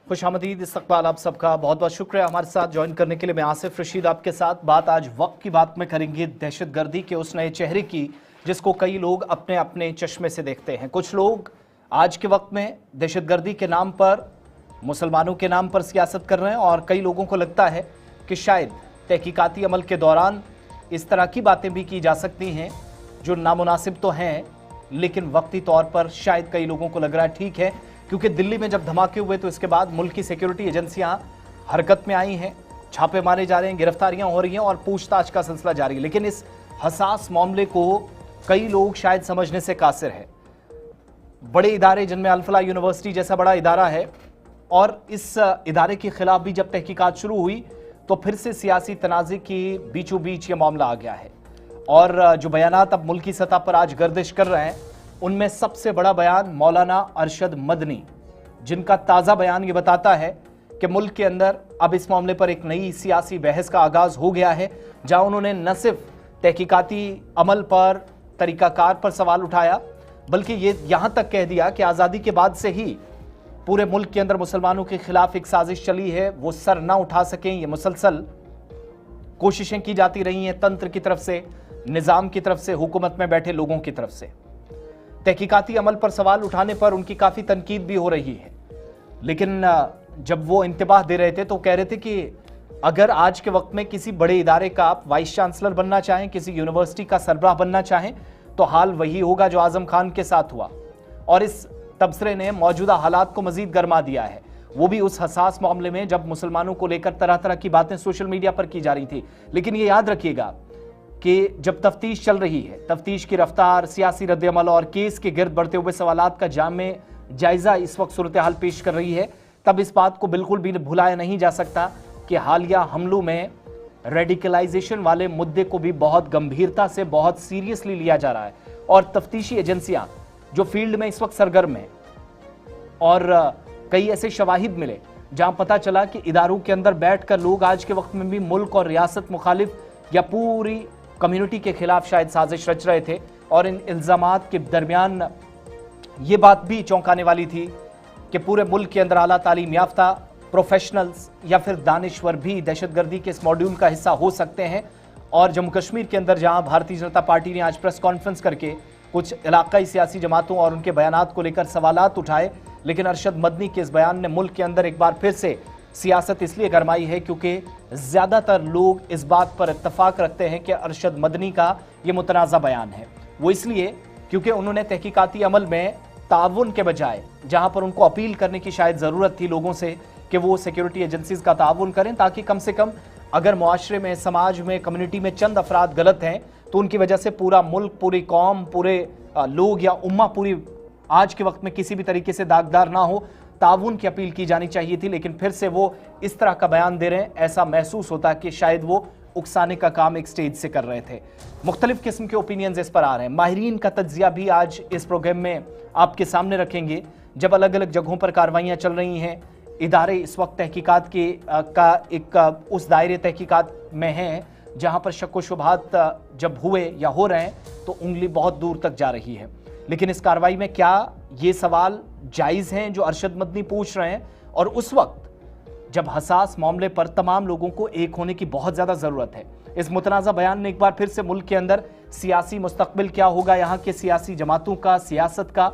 खुशामदीद, इस्तकबाल आप सबका। बहुत बहुत शुक्रिया हमारे साथ ज्वाइन करने के लिए। मैं आसिफ रशीद आपके साथ। बात आज वक्त की बात में करेंगे दहशतगर्दी के उस नए चेहरे की जिसको कई लोग अपने अपने चश्मे से देखते हैं। कुछ लोग आज के वक्त में दहशतगर्दी के नाम पर, मुसलमानों के नाम पर सियासत कर रहे हैं और कई लोगों को लगता है कि शायद तहकीकाती अमल के दौरान इस तरह की बातें भी की जा सकती हैं जो नामुनासिब तो हैं, लेकिन वक्ती तौर पर शायद कई लोगों को लग रहा है ठीक है, क्योंकि दिल्ली में जब धमाके हुए तो इसके बाद मुल्क की सिक्योरिटी एजेंसियां हरकत में आई हैं, छापे मारे जा रहे हैं, गिरफ्तारियां हो रही हैं और पूछताछ का सिलसिला जारी है। लेकिन इस हसास मामले को कई लोग शायद समझने से कासिर है। बड़े इदारे जिनमें अल-फलाह यूनिवर्सिटी जैसा बड़ा इदारा है, और इस इदारे के खिलाफ भी जब तहकीकात शुरू हुई तो फिर से सियासी तनाज़े की बीचों बीच ये मामला आ गया है। और जो बयानात अब मुल्की सतह पर आज गर्दिश कर रहे हैं उनमें सबसे बड़ा बयान मौलाना अरशद मदनी, जिनका ताज़ा बयान ये बताता है कि मुल्क के अंदर अब इस मामले पर एक नई सियासी बहस का आगाज़ हो गया है, जहां उन्होंने न सिर्फ तहकीकाती अमल पर, तरीकाकार पर सवाल उठाया, बल्कि ये यहां तक कह दिया कि आज़ादी के बाद से ही पूरे मुल्क के अंदर मुसलमानों के खिलाफ एक साजिश चली है, वो सर ना उठा सकें, ये मुसलसल कोशिशें की जाती रही हैं तंत्र की तरफ से, निज़ाम की तरफ से, हुकूमत में बैठे लोगों की तरफ से। तहकीकाती अमल पर सवाल उठाने पर उनकी काफ़ी तनकीद भी हो रही है, लेकिन जब वो इंतबाह दे रहे थे तो कह रहे थे कि अगर आज के वक्त में किसी बड़े इदारे का आप वाइस चांसलर बनना चाहें, किसी यूनिवर्सिटी का सरबराह बनना चाहें, तो हाल वही होगा जो आजम खान के साथ हुआ। और इस तबसरे ने मौजूदा हालात को मजीद गर्मा दिया है, वो भी उस हसास मामले में जब मुसलमानों को लेकर तरह तरह की बातें सोशल मीडिया पर की जा रही थी। लेकिन ये याद रखिएगा कि जब तफ्तीश चल रही है, तफ्तीश की रफ्तार, सियासी रद्द-ए-अमल और केस के गिर्द बढ़ते हुए सवालात का जामे जायजा इस वक्त सूरत हाल पेश कर रही है, तब इस बात को बिल्कुल भी भुलाया नहीं जा सकता कि हालिया हमलों में रेडिकलाइजेशन वाले मुद्दे को भी बहुत गंभीरता से, बहुत सीरियसली लिया जा रहा है। और तफ्तीशी एजेंसियां जो फील्ड में इस वक्त सरगर्म है, और कई ऐसे शवाहिद मिले जहां पता चला कि इदारों के अंदर बैठकर लोग आज के वक्त में भी मुल्क और रियासत मुखालिफ या पूरी कम्युनिटी के खिलाफ शायद साजिश रच रहे थे। और इन इल्जामात के दरमियान ये बात भी चौंकाने वाली थी कि पूरे मुल्क के अंदर आला तालीम याफ्ता प्रोफेशनल्स या फिर दानिश्वर भी दहशतगर्दी के इस मॉड्यूल का हिस्सा हो सकते हैं। और जम्मू कश्मीर के अंदर जहां भारतीय जनता पार्टी ने आज प्रेस कॉन्फ्रेंस करके कुछ इलाकाई सियासी जमातों और उनके बयानात को लेकर सवालात उठाए, लेकिन अरशद मदनी के इस बयान ने मुल्क के अंदर एक बार फिर से सियासत इसलिए गरमाई है क्योंकि ज़्यादातर लोग इस बात पर इत्तफाक रखते हैं कि अरशद मदनी का ये मुतनाज़ा बयान है। वो इसलिए क्योंकि उन्होंने तहकीकाती अमल में ताउन के बजाय, जहां पर उनको अपील करने की शायद ज़रूरत थी लोगों से कि वो सिक्योरिटी एजेंसीज का ताउन करें, ताकि कम से कम अगर मुआशरे में, समाज में, कम्युनिटी में चंद अफराद गलत हैं तो उनकी वजह से पूरा मुल्क, पूरी कौम, पूरे लोग या उम्मा पूरी आज के वक्त में किसी भी तरीके से दागदार ना हो। ताउन की अपील की जानी चाहिए थी, लेकिन फिर से वो इस तरह का बयान दे रहे हैं, ऐसा महसूस होता है कि शायद वो उकसाने का काम एक स्टेज से कर रहे थे। मुख्तलिफ किस्म के ओपिनियंस इस पर आ रहे हैं। माहिरीन का तज्जिया भी आज इस प्रोग्राम में आपके सामने रखेंगे। जब अलग अलग जगहों पर कार्रवाइयाँ चल रही हैं, इदारे इस वक्त तहकीकात के उस दायरे तहकीकात में हैं जहाँ पर शक व शुबहात जब हुए या हो रहे हैं तो उंगली बहुत दूर तक जा रही है। लेकिन इस कार्रवाई में क्या ये सवाल जायज़ हैं जो अरशद मदनी पूछ रहे हैं? और उस वक्त जब हसास मामले पर तमाम लोगों को एक होने की बहुत ज़्यादा ज़रूरत है। इस मुतनाज़ा बयान ने एक बार फिर से मुल्क के अंदर सियासी मुस्तकबिल क्या होगा यहाँ के सियासी जमातों का, सियासत का,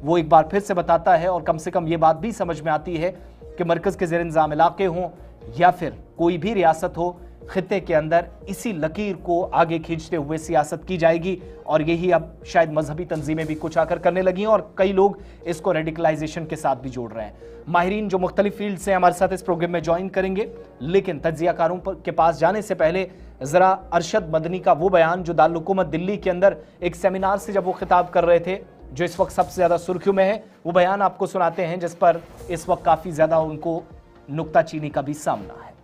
वो एक बार फिर से बताता है। और कम से कम ये बात भी समझ में आती है कि मरकज़ के ज़ेर इंतज़ाम इलाके हों या फिर कोई भी रियासत हो, खित्ते के अंदर इसी लकीर को आगे खींचते हुए सियासत की जाएगी। और यही अब शायद मजहबी तंजीमें भी कुछ आकर करने लगी हैं और कई लोग इसको रेडिकलाइजेशन के साथ भी जोड़ रहे हैं। माहिरीन जो मुख्तलिफ फील्ड से हमारे साथ इस प्रोग्राम में ज्वाइन करेंगे, लेकिन तज्जियाकारों के पास जाने से पहले ज़रा अरशद मदनी का वो बयान जो दारुल हुकूमत दिल्ली के अंदर एक सेमिनार से जब वो खिताब कर रहे थे, जो इस वक्त सबसे ज़्यादा सुर्खियों में है, वो बयान आपको सुनाते हैं जिस पर इस वक्त काफ़ी ज़्यादा उनको नुक्ताचीनी का भी सामना है।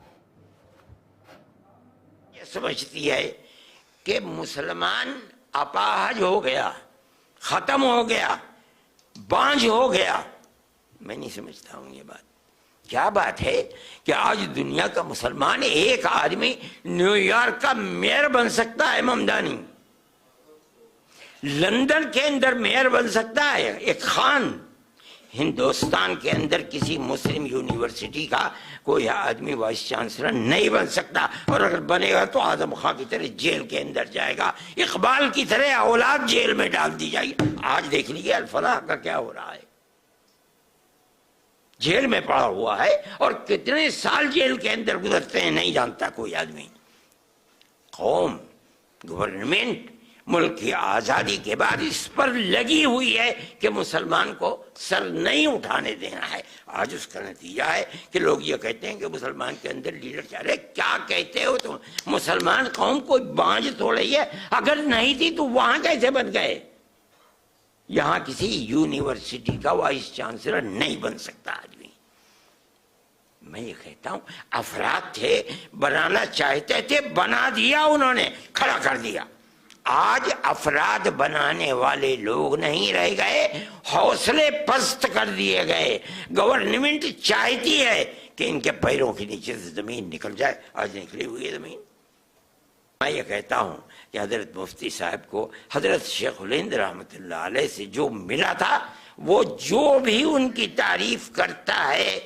समझती है कि मुसलमान अपाहज हो गया, खत्म हो गया, बांझ हो गया। मैं नहीं समझता हूं ये बात। क्या बात है कि आज दुनिया का मुसलमान, एक आदमी न्यूयॉर्क का मेयर बन सकता है, ममदानी लंदन के अंदर मेयर बन सकता है, एक खान हिंदुस्तान के अंदर किसी मुस्लिम यूनिवर्सिटी का कोई आदमी वाइस चांसलर नहीं बन सकता, और अगर बनेगा तो आजम खां की तरह जेल के अंदर जाएगा, इकबाल की तरह औलाद जेल में डाल दी जाएगी। आज देख लीजिए अल-फलाह का क्या हो रहा है, जेल में पड़ा हुआ है, और कितने साल जेल के अंदर गुजरते हैं नहीं जानता कोई आदमी। कौम, गवर्नमेंट मुल्क की आजादी के बाद इस पर लगी हुई है कि मुसलमान को सर नहीं उठाने देना है। आज उसका नतीजा है कि लोग ये कहते हैं कि मुसलमान के अंदर लीडर चाह रहे। क्या कहते हो तुम? मुसलमान कौम कोई बांझ थोड़ी है, अगर नहीं थी तो वहां कैसे बन गए? यहां किसी यूनिवर्सिटी का वाइस चांसलर नहीं बन सकता आदमी। मैं ये कहता हूं, अफराद थे, बनाना चाहते थे, बना दिया उन्होंने, खड़ा कर दिया। आज अफराद बनाने वाले लोग नहीं रह गए, हौसले पस्त कर दिए गए। गवर्नमेंट चाहती है कि इनके पैरों के नीचे से जमीन निकल जाए, आज निकली हुई है जमीन। मैं ये कहता हूं कि हजरत मुफ्ती साहब को हजरत शेखुल हिंद रहमतुल्लाह अलैह से जो मिला था, वो जो भी उनकी तारीफ करता है,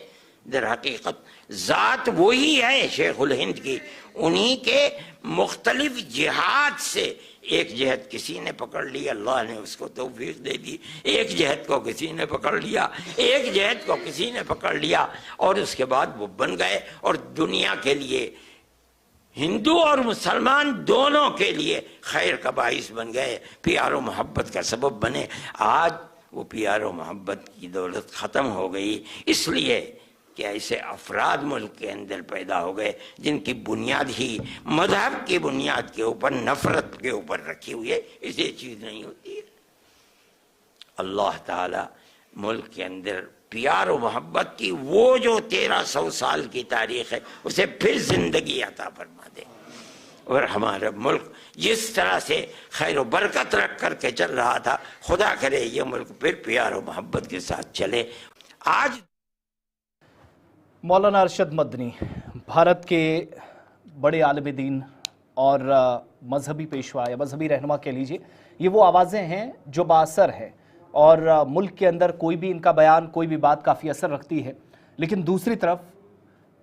दर हकीकत जात वही है शेखुल हिंद की। उन्हीं के मुख्तलिफ जिहाद से एक जहद किसी ने पकड़ लिया, अल्लाह ने उसको तौफीक दे दी, एक जहद को किसी ने पकड़ लिया, एक जहद को किसी ने पकड़ लिया, और उसके बाद वो बन गए और दुनिया के लिए, हिंदू और मुसलमान दोनों के लिए खैर का बाइस बन गए, प्यार और मोहब्बत का सबब बने। आज वो प्यार और मोहब्बत की दौलत ख़त्म हो गई, इसलिए कि ऐसे अफराद मुल्क के अंदर पैदा हो गए जिनकी बुनियाद ही मजहब की बुनियाद के ऊपर, नफरत के ऊपर रखी हुई है। इसे चीज़ नहीं होती है। अल्लाह ताला मुल्क के अंदर प्यार और मोहब्बत की वो जो 1300 साल की तारीख है, उसे फिर जिंदगी अता फरमा दे, और हमारा मुल्क जिस तरह से खैर बरकत रख करके चल रहा था, खुदा करे ये मुल्क फिर प्यार और मोहब्बत के साथ चले। आज मौलाना अरशद मदनी, भारत के बड़े आलिम दीन और मजहबी पेशवा या मजहबी रहनुमा कह लीजिए, ये वो आवाज़ें हैं जो बाअसर हैं, और मुल्क के अंदर कोई भी इनका बयान, कोई भी बात काफ़ी असर रखती है। लेकिन दूसरी तरफ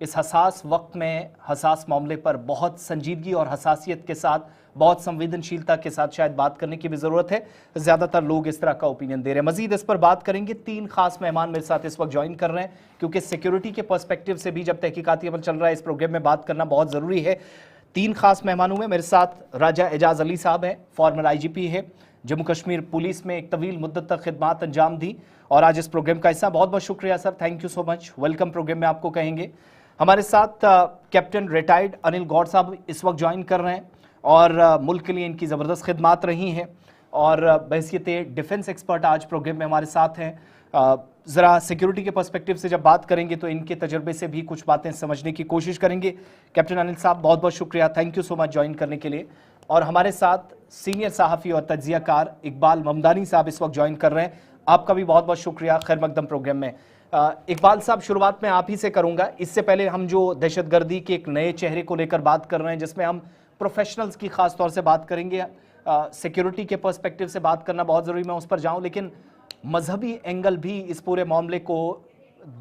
इस हसास वक्त में, हसास मामले पर बहुत संजीदगी और हसासियत के साथ, बहुत संवेदनशीलता के साथ शायद बात करने की भी ज़रूरत है। ज़्यादातर लोग इस तरह का ओपिनियन दे रहे हैं। मज़ीद इस पर बात करेंगे। 3 खास मेहमान मेरे साथ इस वक्त ज्वाइन कर रहे हैं, क्योंकि सिक्योरिटी के पर्सपेक्टिव से भी जब तहकीकाती अमल चल रहा है, इस प्रोग्राम में बात करना बहुत ज़रूरी है। 3 खास मेहमानों में मेरे साथ राजा एजाज़ अली साहब हैं, फॉर्मर IGP है, जम्मू कश्मीर पुलिस में एक तवील मुद्दत तक खिदमात अंजाम दी, और आज इस प्रोग्राम का हिस्सा। बहुत बहुत शुक्रिया sir, thank you so much, welcome program में आपको कहेंगे। हमारे साथ कैप्टन रिटायर्ड अनिल गौड़ साहब इस वक्त ज्वाइन कर रहे हैं, और मुल्क के लिए इनकी ज़बरदस्त खिदमात रही हैं, और बहैसियत डिफेंस एक्सपर्ट आज प्रोग्राम में हमारे साथ हैं। ज़रा सिक्योरिटी के पर्सपेक्टिव से जब बात करेंगे तो इनके तजर्बे से भी कुछ बातें समझने की कोशिश करेंगे। कैप्टन अनिल साहब, बहुत बहुत शुक्रिया, thank you so much join करने के लिए। और हमारे साथ सीनियर सहाफ़ी और तज्ज़ियाकार इकबाल ममदानी साहब इस वक्त ज्वाइन कर रहे हैं, आपका भी बहुत बहुत शुक्रिया खैर मकदम प्रोग्राम में। इकबाल साहब, शुरुआत में आप ही से करूंगा। इससे पहले हम जो दहशतगर्दी के एक नए चेहरे को लेकर बात कर रहे हैं, जिसमें हम प्रोफेशनल्स की खास तौर से बात करेंगे, सिक्योरिटी के पर्सपेक्टिव से बात करना बहुत ज़रूरी, मैं उस पर जाऊं, लेकिन मजहबी एंगल भी इस पूरे मामले को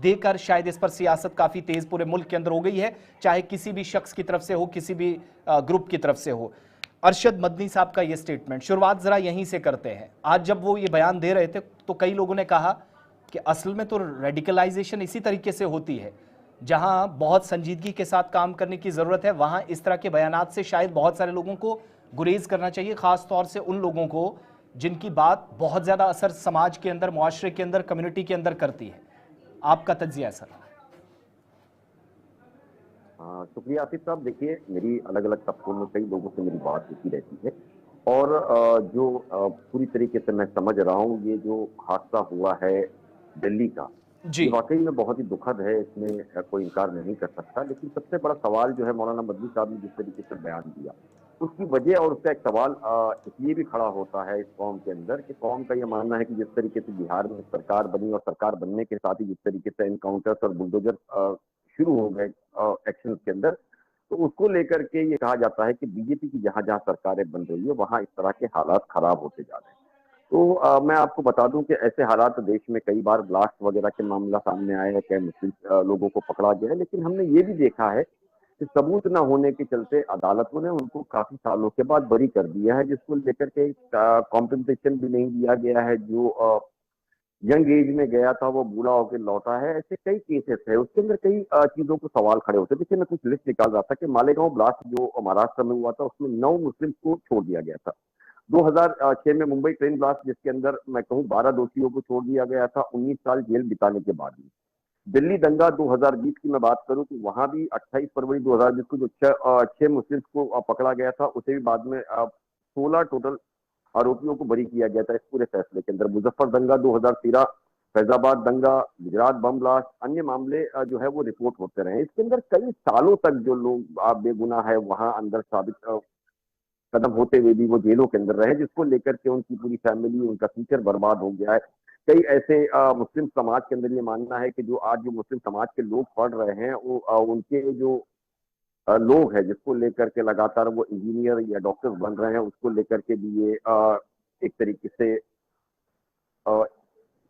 देकर शायद इस पर सियासत काफ़ी तेज़ पूरे मुल्क के अंदर हो गई है, चाहे किसी भी शख्स की तरफ से हो, किसी भी ग्रुप की तरफ से हो। अरशद मदनी साहब का ये स्टेटमेंट, शुरुआत ज़रा यहीं से करते हैं। आज जब वो ये बयान दे रहे थे तो कई लोगों ने कहा कि असल में तो रेडिकलाइजेशन इसी तरीके से होती है, जहां बहुत संजीदगी के साथ काम करने की ज़रूरत है, वहां इस तरह के बयानात से शायद बहुत सारे लोगों को गुरेज करना चाहिए, ख़ास तौर से उन लोगों को जिनकी बात बहुत ज़्यादा असर समाज के अंदर, मुआशरे के अंदर, कम्युनिटी के अंदर करती है। आपका तज्जिया सर। शुक्रिया आसिफ साहब। देखिए, मेरी अलग अलग तबकों में कई लोगों से मेरी बात होती रहती है, और जो पूरी तरीके से मैं समझ रहा हूँ, ये जो हादसा हुआ है दिल्ली का, ये वाकई में बहुत ही दुखद है, इसमें कोई इनकार नहीं कर सकता। लेकिन सबसे बड़ा सवाल जो है, मौलाना मदनी साहब ने जिस तरीके से बयान दिया, उसकी वजह और उसका एक सवाल इसलिए भी खड़ा होता है इस कौम के अंदर कि कौम का ये मानना है कि जिस तरीके से बिहार में सरकार बनी, और सरकार बनने के साथ ही जिस तरीके से एनकाउंटर्स और बुलडोजर शुरू हो गए एक्शन के अंदर, तो उसको लेकर के ये कहा जाता है कि बीजेपी की जहां जहां सरकारें बन रही है, वहां इस तरह के हालात खराब होते जा रहे हैं। तो मैं आपको बता दूं कि ऐसे हालात देश में कई बार ब्लास्ट वगैरह के मामला सामने आए हैं, कई मुस्लिम लोगों को पकड़ा गया है, लेकिन हमने ये भी देखा है कि सबूत ना होने के चलते अदालतों ने उनको काफी सालों के बाद बरी कर दिया है, जिसको लेकर के कॉम्पेंसेशन भी नहीं दिया गया है। जो यंग एज में गया था वो बूढ़ा होकर लौटा है। ऐसे कई केसेस है, उसके अंदर कई चीजों को सवाल खड़े होते हैं। देखिए, मैं कुछ लिस्ट निकाल रहा था कि मालेगांव ब्लास्ट जो महाराष्ट्र में हुआ था उसमें 9 मुस्लिम को छोड़ दिया गया था। 2006 में मुंबई ट्रेन ब्लास्ट, जिसके अंदर मैं कहूँ 12 दोषियों को छोड़ दिया गया था 19 साल जेल बिताने के बाद में। दिल्ली दंगा 2020 की मैं बात करूं तो वहां भी 28 फरवरी 2020 को जो छह मुस्लिम को पकड़ा गया था, उसे भी बाद में 16 टोटल आरोपियों को बरी किया गया था इस पूरे फैसले के अंदर। मुजफ्फर दंगा 2013, फैजाबाद दंगा, गुजरात बम ब्लास्ट, अन्य मामले जो है वो रिपोर्ट होते रहे। इसके अंदर कई सालों तक जो लोग बेगुनाह है वहां अंदर साबित कदम होते हुए भी वो जेलों के अंदर रहे, जिसको लेकर के उनकी पूरी फैमिली, उनका फ्यूचर बर्बाद हो गया है। कई ऐसे मुस्लिम समाज के अंदर ये मानना है कि जो आज जो मुस्लिम समाज के लोग पढ़ रहे हैं वो उनके जो लोग हैं जिसको लेकर के लगातार वो इंजीनियर या डॉक्टर बन रहे हैं, उसको लेकर के भी ये एक तरीके से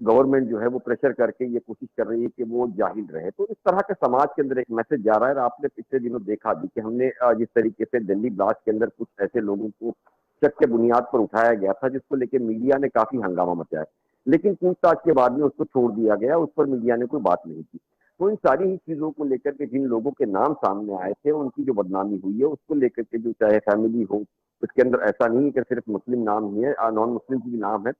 गवर्नमेंट जो है वो प्रेशर करके ये कोशिश कर रही है कि वो जाहिल रहे। तो इस तरह के समाज के अंदर एक मैसेज जा रहा है। और आपने पिछले दिनों देखा भी कि हमने जिस तरीके से दिल्ली ब्लास्ट के अंदर कुछ ऐसे लोगों को शक के बुनियाद पर उठाया गया था, जिसको लेकर मीडिया ने काफी हंगामा मचाया, लेकिन पूछताछ के बाद में उसको छोड़ दिया गया, उस पर मीडिया ने कोई बात नहीं की। तो इन सारी ही चीजों को लेकर के जिन लोगों के नाम सामने आए थे उनकी जो बदनामी हुई है, उसको लेकर के जो चाहे फैमिली हो, उसके अंदर ऐसा नहीं है कि सिर्फ मुस्लिम नाम ही है, नॉन मुस्लिम की भी नाम है।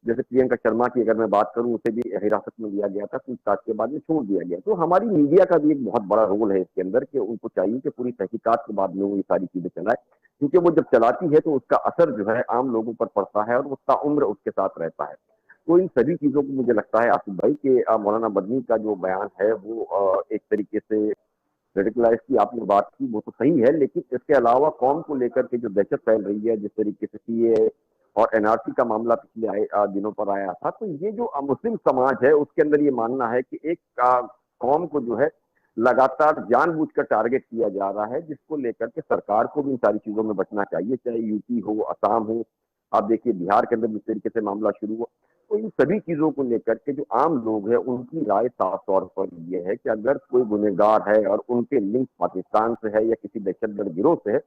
जैसे प्रियंका शर्मा की अगर मैं बात करूं, उसे भी हिरासत में लिया गया था, पूछताछ के बाद में छोड़ दिया गया। तो हमारी मीडिया का भी एक बहुत बड़ा रोल है इसके अंदर कि उनको चाहिए कि पूरी तहकीकात के बाद में वो ये सारी चीजें चलाए, क्योंकि वो जब चलाती है तो उसका असर जो है आम लोगों पर पड़ता है और वो ताउम्र उसके साथ रहता है। तो इन सभी चीजों को मुझे लगता है आसिफ भाई कि मौलाना मदनी का जो बयान है वो एक तरीके से रेडिकलाइज की आपने बात की, वो तो सही है, लेकिन इसके अलावा कौम को लेकर के जो दहशत फैल रही है, जिस तरीके से सीए और एनआरसी का मामला पिछले दिनों पर आया था, तो ये जो मुस्लिम समाज है उसके अंदर ये मानना है कि एक कौम को जो है लगातार जानबूझकर टारगेट किया जा रहा है, जिसको लेकर के सरकार को भी इन सारी चीजों में बचना चाहिए, चाहे यूपी हो, असम हो। आप देखिए बिहार के अंदर जिस तरीके से मामला शुरू हुआ, तो इन सभी चीजों को लेकर के जो आम लोग हैं उनकी राय साफ तौर पर यह है कि अगर कोई गुनहगार है और उनके लिंक पाकिस्तान से है या किसी दहशतगर्द गिरोह से है,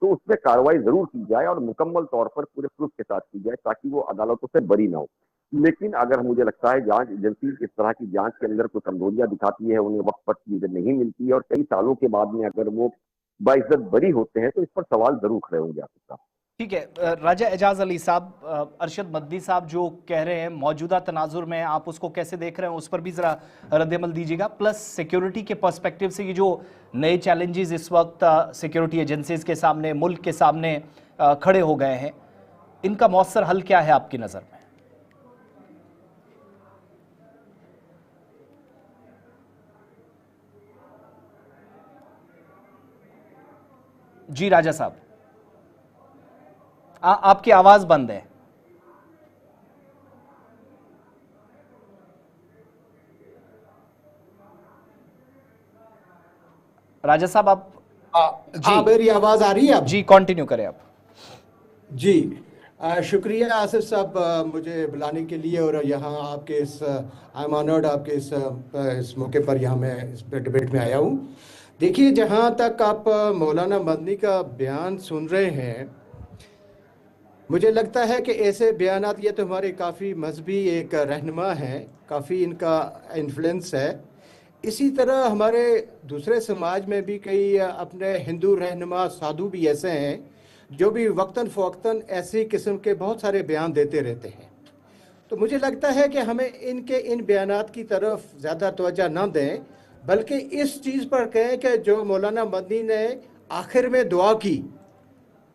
तो उस पर कार्रवाई जरूर की जाए और मुकम्मल तौर पर पूरे प्रूफ के साथ की जाए, ताकि वो अदालतों से बरी ना हो। लेकिन अगर मुझे लगता है जांच एजेंसी इस तरह की जांच के अंदर कोई कमजोरियां दिखाती है, उन्हें वक्त पर चीजें नहीं मिलती और कई सालों के बाद में अगर वो बाइज्जत बरी होते हैं, तो इस पर सवाल जरूर खड़े हो जाते हैं। ठीक है, राजा एजाज अली साहब, अरशद मदनी साहब जो कह रहे हैं मौजूदा तनाजुर में आप उसको कैसे देख रहे हैं, उस पर भी जरा रद्दमल दीजिएगा। प्लस सिक्योरिटी के पर्सपेक्टिव से ये जो नए चैलेंजेस इस वक्त सिक्योरिटी एजेंसीज के सामने, मुल्क के सामने खड़े हो गए हैं, इनका मौसर हल क्या है आपकी नजर में? जी राजा साहब, आपकी आवाज बंद है। राजा साहब आप जी मेरी आवाज आ रही है? जी कंटिन्यू करें आप। जी शुक्रिया आसिफ साहब मुझे बुलाने के लिए, और यहाँ आपके इस आई एम ऑनर्ड आपके इस मौके पर यहाँ मैं इस डिबेट में आया हूँ। देखिए, जहाँ तक आप मौलाना मदनी का बयान सुन रहे हैं, मुझे लगता है कि ऐसे बयानात, ये तो हमारे काफ़ी मजहबी एक रहनुमा हैं, काफ़ी इनका इन्फ्लुएंस है। इसी तरह हमारे दूसरे समाज में भी कई अपने हिंदू रहनुमा साधु भी ऐसे हैं जो भी वक्तन फ़वक्तन ऐसी किस्म के बहुत सारे बयान देते रहते हैं। तो मुझे लगता है कि हमें इनके इन बयानात की तरफ ज़्यादा तवज्जो न दें, बल्कि इस चीज़ पर कहें कि जो मौलाना मदनी ने आखिर में दुआ की,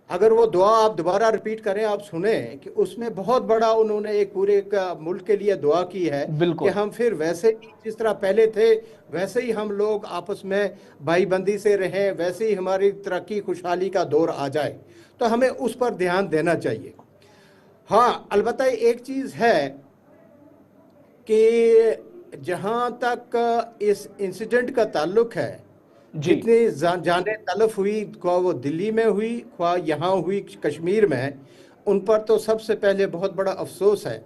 अगर वो दुआ आप दोबारा रिपीट करें, आप सुने कि उसमें बहुत बड़ा उन्होंने एक पूरे मुल्क के लिए दुआ की है कि हम फिर वैसे ही जिस तरह पहले थे वैसे ही हम लोग आपस में भाईबंदी से रहें, वैसे ही हमारी तरक्की खुशहाली का दौर आ जाए। तो हमें उस पर ध्यान देना चाहिए। हाँ, अलबत्ता एक चीज़ है कि जहाँ तक इस इंसिडेंट का ताल्लुक है, जितनी जाने तलफ हुई, ख्वाह वो दिल्ली में हुई, ख्वाह यहाँ हुई कश्मीर में, उन पर तो सबसे पहले बहुत बड़ा अफसोस है।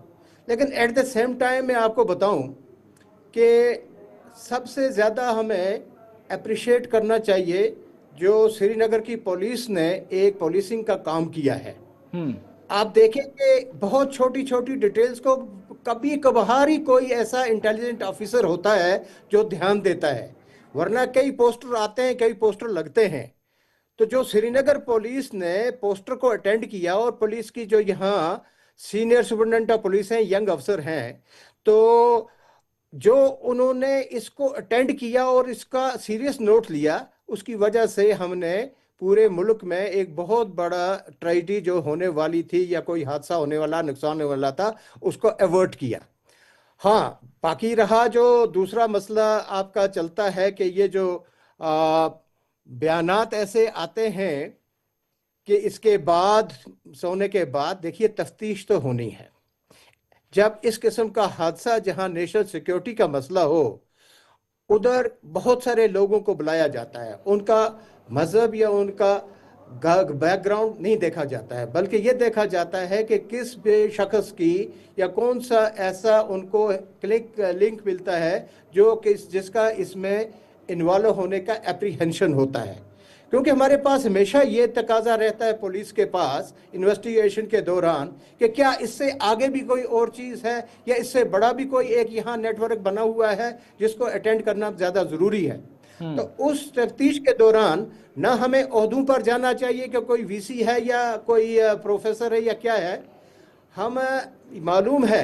लेकिन एट द सेम टाइम मैं आपको बताऊं कि सबसे ज़्यादा हमें अप्रिशिएट करना चाहिए जो श्रीनगर की पुलिस ने एक पुलिसिंग का काम किया है। आप देखेंगे बहुत छोटी छोटी डिटेल्स को कभी कभार ही कोई ऐसा इंटेलिजेंट ऑफिसर होता है जो ध्यान देता है, वरना कई पोस्टर आते हैं, कई पोस्टर लगते हैं। तो जो श्रीनगर पुलिस ने पोस्टर को अटेंड किया और पुलिस की जो यहाँ सीनियर सुपरिटेंडेंट ऑफ पुलिस हैं, यंग अफसर हैं, तो जो उन्होंने इसको अटेंड किया और इसका सीरियस नोट लिया, उसकी वजह से हमने पूरे मुल्क में एक बहुत बड़ा ट्रेजेडी जो होने वाली थी या कोई हादसा होने वाला, नुकसान होने वाला था, उसको अवॉइड किया। हाँ, बाकी रहा जो दूसरा मसला आपका चलता है कि ये जो बयानात ऐसे आते हैं कि इसके बाद, सोने के बाद, देखिए तफ्तीश तो होनी है। जब इस किस्म का हादसा, जहां नेशनल सिक्योरिटी का मसला हो, उधर बहुत सारे लोगों को बुलाया जाता है, उनका मजहब या उनका बैकग्राउंड नहीं देखा जाता है, बल्कि ये देखा जाता है कि किस भी शख्स की या कौन सा ऐसा उनको लिंक मिलता है जो जिसका इसमें इन्वॉल्व होने का एप्रीहेंशन होता है। क्योंकि हमारे पास हमेशा ये तकाजा रहता है पुलिस के पास इन्वेस्टिगेशन के दौरान कि क्या इससे आगे भी कोई और चीज़ है या इससे बड़ा भी कोई एक यहाँ नेटवर्क बना हुआ है जिसको अटेंड करना ज़्यादा ज़रूरी है। तो उस तफ्तीश के दौरान ना हमें ओहदों पर जाना चाहिए कि कोई वीसी है या कोई प्रोफेसर है या क्या है। हम मालूम है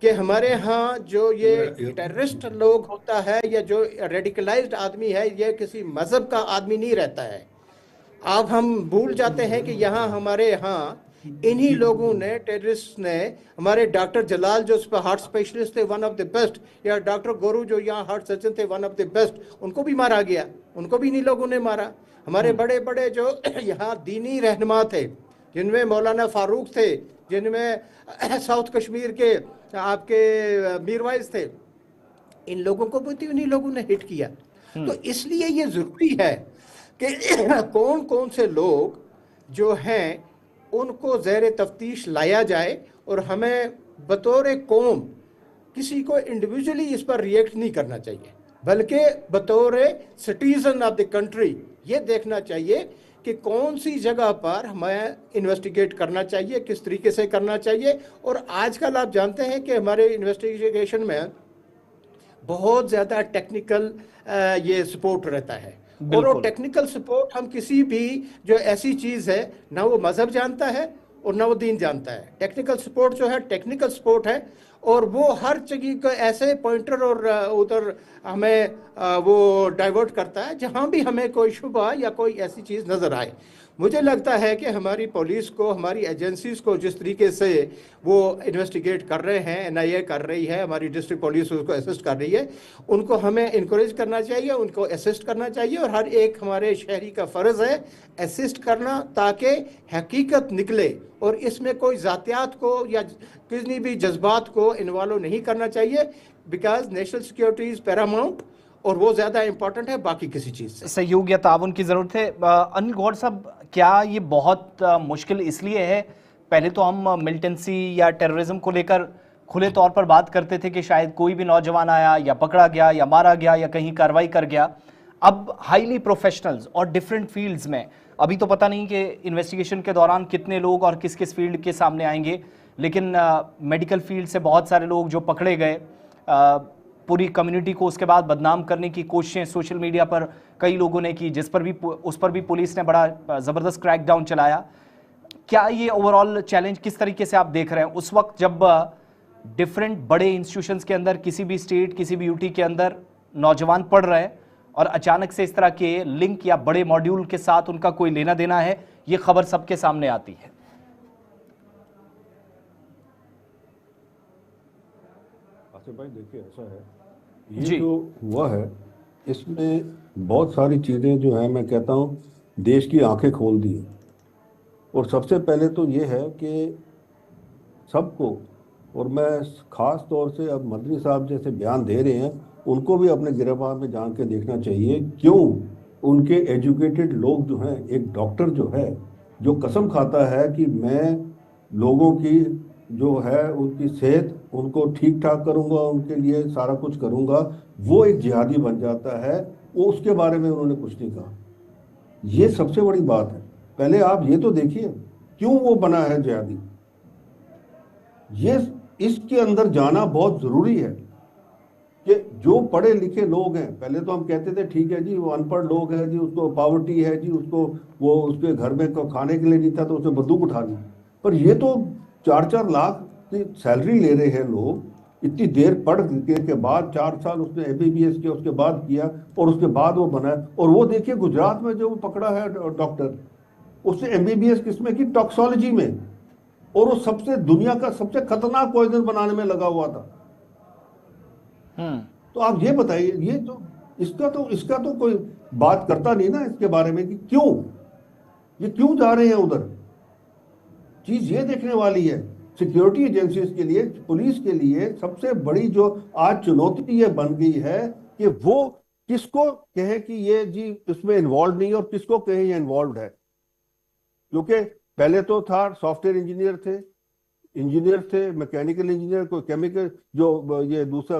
कि हमारे यहाँ जो ये टेररिस्ट लोग होता है या जो रेडिकलाइज्ड आदमी है, ये किसी मज़हब का आदमी नहीं रहता है। अब हम भूल जाते हैं कि यहाँ हमारे यहाँ इन्हीं लोगों ने, टेररिस्ट ने, हमारे डॉक्टर जलाल जो हार्ट स्पेशलिस्ट थे, वन ऑफ द बेस्ट, या डॉक्टर गोरू जो यहाँ हार्ट सर्जन थे, वन ऑफ द बेस्ट, उनको भी मारा गया, उनको भी इन्हीं लोगों ने मारा। हमारे बड़े बड़े जो यहाँ दीनी रहनुमा थे, जिनमें मौलाना फारूक थे, जिनमें साउथ कश्मीर के आपके मीरवाइज थे, इन लोगों को भी इन्हीं लोगों ने हिट किया। तो इसलिए ये ज़रूरी है कि कौन कौन से लोग जो हैं उनको ज़ेर तफ्तीश लाया जाए और हमें बतौर कौम किसी को इंडिविजुअली इस पर रिएक्ट नहीं करना चाहिए, बल्कि बतौर सिटीजन ऑफ द कंट्री ये देखना चाहिए कि कौन सी जगह पर हमें इन्वेस्टिगेट करना चाहिए, किस तरीके से करना चाहिए। और आजकल आप जानते हैं कि हमारे इन्वेस्टिगेशन में बहुत ज़्यादा टेक्निकल ये सपोर्ट रहता है, और वो टेक्निकल सपोर्ट हम किसी भी जो ऐसी चीज़ है, ना वो मज़हब जानता है और ना वो दीन जानता है। टेक्निकल सपोर्ट जो है टेक्निकल सपोर्ट है, और वो हर जगह को ऐसे पॉइंटर और उधर हमें वो डाइवर्ट करता है जहाँ भी हमें कोई शुबा या कोई ऐसी चीज़ नज़र आए। मुझे लगता है कि हमारी पुलिस को, हमारी एजेंसीज को जिस तरीके से वो इन्वेस्टिगेट कर रहे हैं, एनआईए कर रही है, हमारी डिस्ट्रिक्ट पुलिस उसको असिस्ट कर रही है, उनको हमें इनकरेज करना चाहिए, उनको असिस्ट करना चाहिए। और हर एक हमारे शहरी का फ़र्ज़ है असिस्ट करना, ताकि हकीकत निकले, और इसमें कोई ज़ातियात को या किसी भी जज्बात को इन्वॉल्व नहीं करना चाहिए, because national security is Paramount, और वो ज़्यादा इंपॉर्टेंट है बाकी किसी चीज़ से। सहयोग या ताउन की ज़रूरत है। अनिल गौर साहब, क्या ये बहुत मुश्किल इसलिए है? पहले तो हम मिलिटेंसी या टेररिज्म को लेकर खुले तौर पर बात करते थे कि शायद कोई भी नौजवान आया या पकड़ा गया या मारा गया या कहीं कार्रवाई कर गया। अब हाईली प्रोफेशनल्स और डिफरेंट फील्ड्स में, अभी तो पता नहीं कि इन्वेस्टिगेशन के दौरान कितने लोग और किस किस फील्ड के सामने आएंगे, लेकिन मेडिकल फील्ड से बहुत सारे लोग जो पकड़े गए, पूरी कम्युनिटी को उसके बाद बदनाम करने की कोशिशें सोशल मीडिया पर कई लोगों ने की, उस पर भी पुलिस ने बड़ा ज़बरदस्त क्रैकडाउन चलाया। क्या ये ओवरऑल चैलेंज किस तरीके से आप देख रहे हैं उस वक्त जब डिफरेंट बड़े इंस्टीट्यूशंस के अंदर, किसी भी स्टेट, किसी भी यूटी के अंदर नौजवान पढ़ रहे हैं और अचानक से इस तरह के लिंक या बड़े मॉड्यूल के साथ उनका कोई लेना देना है, ये खबर सबके सामने आती है? भाई देखिए, ऐसा है, ये जो हुआ है इसमें बहुत सारी चीज़ें जो है, मैं कहता हूँ देश की आंखें खोल दी। और सबसे पहले तो ये है कि सबको, और मैं ख़ास तौर से अब मदनी साहब जैसे बयान दे रहे हैं, उनको भी अपने गिरफ्तार में जान के देखना चाहिए क्यों उनके एजुकेटेड लोग जो हैं, एक डॉक्टर जो है जो कसम खाता है कि मैं लोगों की जो है उनकी सेहत उनको ठीक ठाक करूंगा, उनके लिए सारा कुछ करूंगा, वो एक जिहादी बन जाता है, वो उसके बारे में उन्होंने कुछ नहीं कहा। ये सबसे बड़ी बात है। पहले आप ये तो देखिए क्यों वो बना है जिहादी। ये इसके अंदर जाना बहुत जरूरी है कि जो पढ़े लिखे लोग हैं, पहले तो हम कहते थे ठीक है जी वो अनपढ़ लोग हैं जी, उसको पावर्टी है जी, उसको वो उसके घर में खाने के लिए नहीं था तो उसने बंदूक उठा दी। पर ये तो 4-4 लाख की सैलरी ले रहे हैं लोग, इतनी देर पढ़ के बाद 4 साल उसने एमबीबीएस किया, उसके बाद किया और उसके बाद वो बना है। और वो देखिए गुजरात में जो पकड़ा है डॉक्टर, उसने एमबीबीएस किसमें की? टॉक्सोलॉजी में, और वो सबसे दुनिया का सबसे खतरनाक पॉइजन बनाने में लगा हुआ था। तो आप ये बताइए, ये तो इसका तो कोई बात करता नहीं ना इसके बारे में कि ये क्यों जा रहे हैं उधर। चीज ये देखने वाली है सिक्योरिटी एजेंसीज के लिए, पुलिस के लिए सबसे बड़ी जो आज चुनौती ये बन गई है कि वो किसको कहे कि ये जी इसमें इन्वॉल्व नहीं है और किसको कहे ये इन्वॉल्व है। क्योंकि पहले तो था सॉफ्टवेयर इंजीनियर थे, मैकेनिकल इंजीनियर, कोई केमिकल, जो ये दूसरा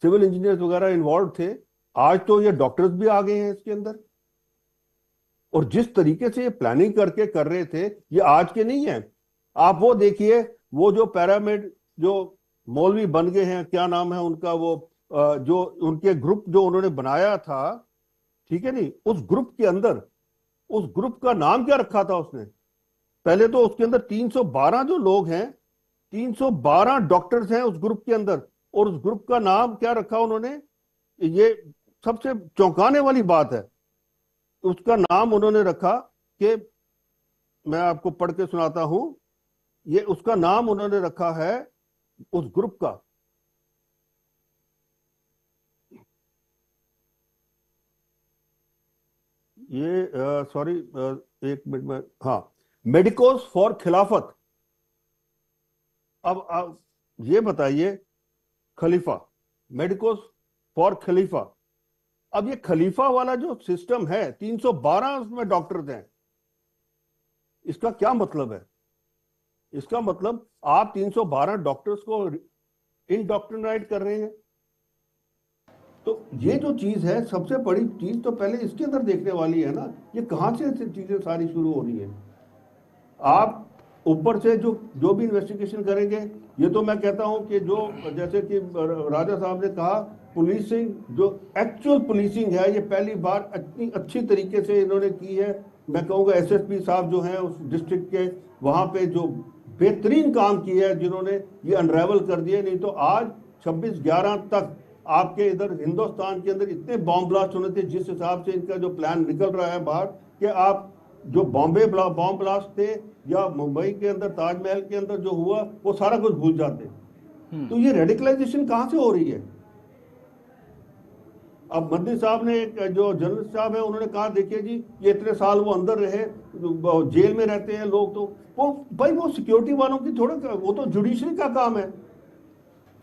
सिविल इंजीनियर्स वगैरह इन्वॉल्व थे। आज तो ये डॉक्टर्स भी आ गए हैं इसके अंदर। और जिस तरीके से ये प्लानिंग करके कर रहे थे, ये आज के नहीं है। आप वो देखिए, वो जो पैरामिड जो मौलवी बन गए हैं, क्या नाम है उनका, वो जो उनके ग्रुप जो उन्होंने बनाया था, ठीक है नहीं, उस ग्रुप के अंदर, उस ग्रुप का नाम क्या रखा था उसने? पहले तो उसके अंदर 312 जो लोग हैं, 312 डॉक्टर्स हैं उस ग्रुप के अंदर, और उस ग्रुप का नाम क्या रखा उन्होंने? ये सबसे चौंकाने वाली बात है। उसका नाम उन्होंने रखा कि, मैं आपको पढ़ के सुनाता हूं, ये उसका नाम उन्होंने रखा है उस ग्रुप का, ये सॉरी एक मिनट में, हाँ, मेडिकोस फॉर खिलाफत। अब आप ये बताइए, खलीफा, मेडिकोस फॉर खलीफा। अब ये खलीफा वाला जो सिस्टम है, 312 उसमें डॉक्टर्स हैं, इसका क्या मतलब है? इसका मतलब आप 312 डॉक्टर्स को इनडॉक्ट्रिनाइट कर रहे हैं। तो ये जो चीज है, सबसे बड़ी चीज तो पहले इसके अंदर देखने वाली है ना, ये कहां से चीजें सारी शुरू हो रही है। आप ऊपर से जो भी इन्वेस्टिगेशन करेंगे, ये तो मैं कहता हूं कि जो जैसे कि राजा साहब ने कहा, पुलिसिंग जो एक्चुअल पुलिसिंग है, ये पहली बार इतनी अच्छी तरीके से इन्होंने की है। मैं कहूँगा एसएसपी साहब जो हैं उस डिस्ट्रिक्ट के, वहाँ पे जो बेहतरीन काम किया है, जिन्होंने ये अनरेवल कर दिए। नहीं तो आज 26/11 तक आपके इधर हिंदुस्तान के अंदर इतने बॉम्ब ब्लास्ट होने थे, जिस हिसाब से इनका जो प्लान निकल रहा है बाहर, कि आप जो बॉम्बे बॉम्ब ब्लास्ट थे या मुंबई के अंदर ताजमहल के अंदर जो हुआ, वो सारा कुछ भूल जाते। तो ये रेडिकलाइजेशन कहाँ से हो रही है? अब मदनी साहब ने, जो जर्नलिस्ट साहब है, उन्होंने कहा देखिए जी ये इतने साल वो अंदर रहे, जेल में रहते हैं लोग, तो वो भाई वो सिक्योरिटी वालों की थोड़ा, वो तो जुडिशरी का काम है।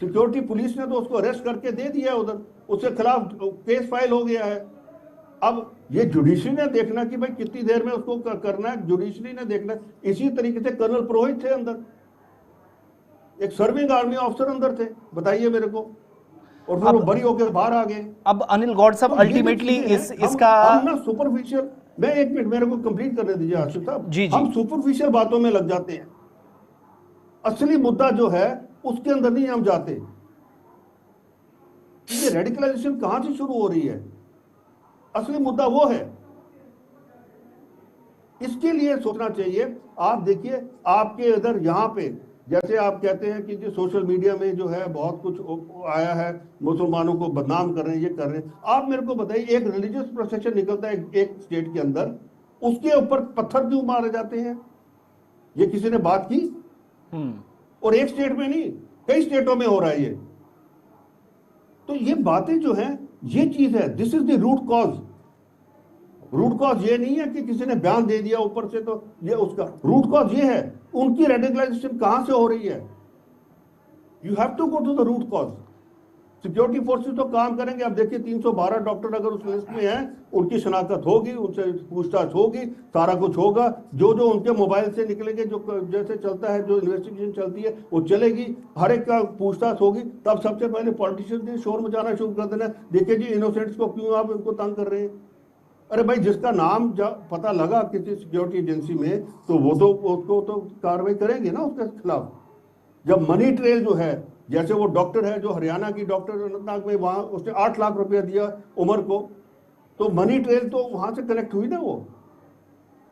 सिक्योरिटी पुलिस ने तो उसको अरेस्ट करके दे दिया है उधर, उसके खिलाफ केस फाइल हो गया है। अब ये जुडिशरी ने देखना कि भाई कितनी देर में उसको करना है, जुडिशरी ने देखना। इसी तरीके से कर्नल पुरोहित थे अंदर, एक सर्विंग आर्मी ऑफिसर अंदर थे, बताइए मेरे को, और फिर वो बरी होकर बाहर आ गए। अब अनिल गौड़ साहब, अल्टीमेटली इसका हम ना सुपरफिशियल, मैं एक मिनट मेरे को कंप्लीट करने दीजिए आशिफ साहब। जी हम सुपरफिशियल बातों में लग जाते हैं, असली मुद्दा जो है उसके अंदर नहीं हम जाते। ये रेडिकलाइजेशन कहां से शुरू हो रही है? असली मुद्दा वो है, इसके लिए सोचना चाहिए। आप देखिए, आपके इधर यहाँ पे जैसे आप कहते हैं कि जो सोशल मीडिया में जो है बहुत कुछ आया है, मुसलमानों को बदनाम कर रहे हैं, ये कर रहे हैं। आप मेरे को बताइए, एक रिलीजियस प्रोसेशन निकलता है एक स्टेट के अंदर, उसके ऊपर पत्थर क्यों मारे जाते हैं? ये किसी ने बात की? और एक स्टेट में नहीं, कई स्टेटों में हो रहा है ये। तो ये बातें जो हैं, ये चीज है, this is the root cause. Root cause ये नहीं है कि किसी ने बयान दे दिया ऊपर से, तो ये उसका रूट कॉज ये है, उनकी रेडिकलाइजेशन कहां से हो रही है। You have to go to the root cause. Security forces तो काम करेंगे। अब देखिए 312 डॉक्टर अगर उस लिस्ट में हैं, उनकी शनाख्त होगी, उनसे पूछताछ होगी, सारा कुछ होगा। जो जो उनके मोबाइल से निकलेंगे, जो जैसे चलता है, जो इन्वेस्टिगेशन चलती है वो चलेगी, हर एक का पूछताछ होगी। तब सबसे पहले पॉलिटिशियन ने शोर मचाना शुरू कर देना, देखिए जी इनोसेंट्स को क्यों आप इनको तंग कर रहे हैं। अरे भाई, जिसका नाम पता लगा किसी सिक्योरिटी एजेंसी में, तो वो तो उसको तो कार्रवाई करेंगे ना उसके खिलाफ। जब मनी ट्रेल जो है, जैसे वो डॉक्टर है जो हरियाणा की डॉक्टर अनंतनाग में, वहां उसने 8 लाख रुपया दिया उमर को, तो मनी ट्रेल तो वहां से कनेक्ट हुई ना वो।